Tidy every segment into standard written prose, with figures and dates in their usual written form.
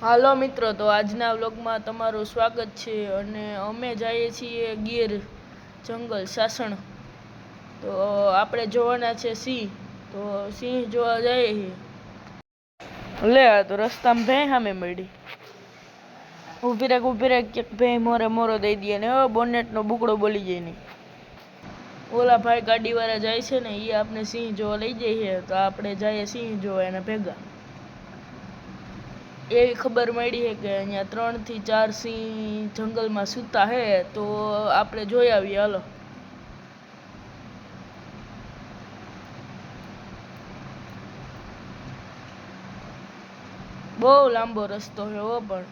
હાલો મિત્રો, તો આજના વ્લોગમાં તમારું સ્વાગત છે અને અમે જઈએ છીએ ગીર જંગલ સાસણ. તો આપણે જોવાના છે સિંહ. તો સિંહ જોવા જઈએ છીએ. લે આ તો રસ્તામાં ભેં સામે મળી. ઊભી રાખ ક્યાંક ભેં મોરો દઈ દે ને બોનેટનો બુકડો બોલી જાય નહીં. ઓલા ભાઈ ગાડીવાળા જાય છે ને, એ આપણે સિંહ જોવા લઈ જઈએ. તો આપણે જઈએ સિંહ જોવા એના ભેગા. એવી ખબર મળી છે કે અહીંયા 3 થી 4 સિંહ જંગલમાં સૂતા હે. તો આપણે જોઈ આવીએ. હાલો. બહુ લાંબો રસ્તો છે હો, પણ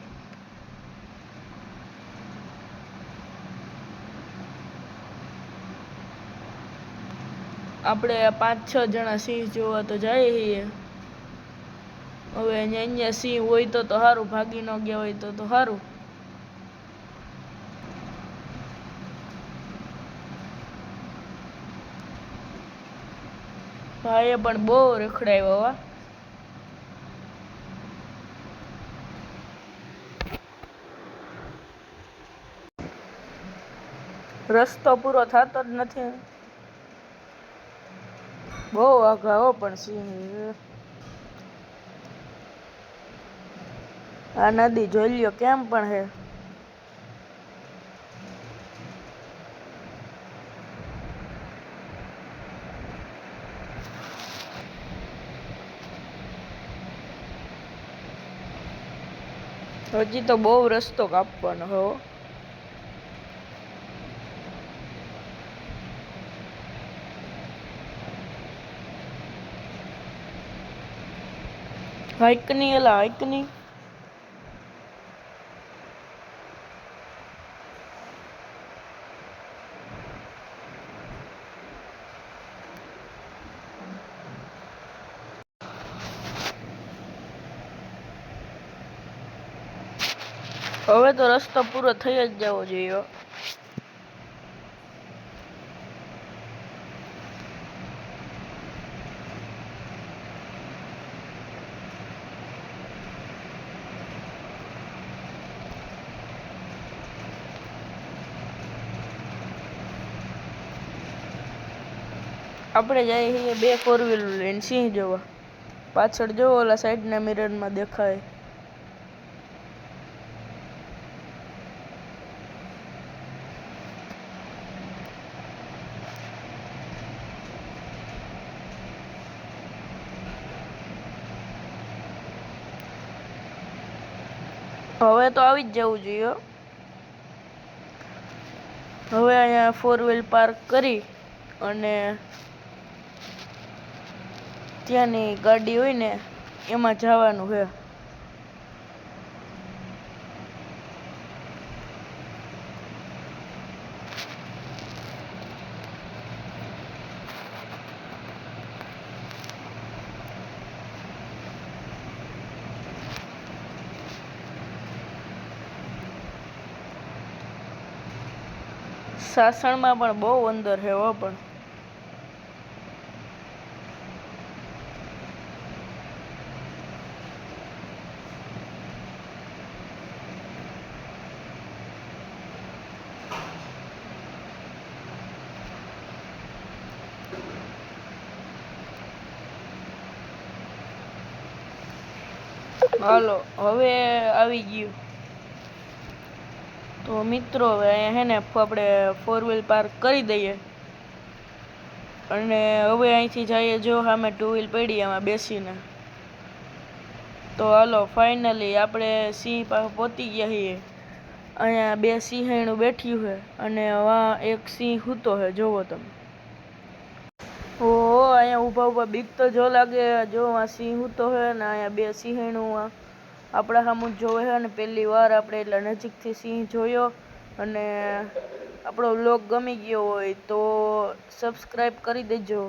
આપણે 5-6 જણા સિંહ જોવા તો જઈએ છીએ. હવે અહીંયા સિંહ હોય તો સારું, ભાગી ન ગયા હોય તો સારું. ભાઈએ પણ બહુ રખડાવ્યો હો. રસ્તો પૂરો થતો જ નથી. બહુ આઘા હો પણ સિંહ. આ નદી જોઈ લ્યો કેમ પણ હે. હજી તો બહુ રસ્તો કાપવાનો હો. હાઈકની એલા હાઈકની. હવે તો રસ્તો પૂરો થઈ જ જવો જોઈએ. આપણે જઈએ છીએ 2 4 વ્હીલર લઈને સિંહ જોવા. પાછળ જો ઓલા સાઈડના મિરરમાં દેખાય. હવે તો આવી જ જવું જોઈએ. હવે અહીંયા 4 વ્હીલ પાર્ક કરી અને ત્યાંની ગાડી હોય ને એમાં જવાનું છે. સાસણમાં પણ બહુ અંદર છે હો પણ. હાલો હવે આવી ગયું. તો મિત્રો હવે અહીંયા હે ને આપણે 4 વ્હીલ પાર્ક કરી દઈએ અને હવે અહીંથી જઈએ. જો સામે 2 વ્હીલ પડી એમાં બેસીને. તો હાલો ફાઇનલી આપણે સિંહ પાસે પહોંચી ગયા છીએ. અહીંયા 2 સિંહણું બેઠ્યું છે અને આ એક સિંહ સૂતો છે. જોવો તમે. ઓહો, અહીંયા ઊભા બીક તો જો લાગે. જો આ સિંહ સૂતો છે ને અહીંયા 2 સિંહણું આપણા સામું જ જોવે છે. અને પહેલી વાર આપણે એટલા નજીકથી સિંહ જોયો. અને આપણો વ્લોગ ગમી ગયો હોય તો સબસ્ક્રાઈબ કરી દેજો.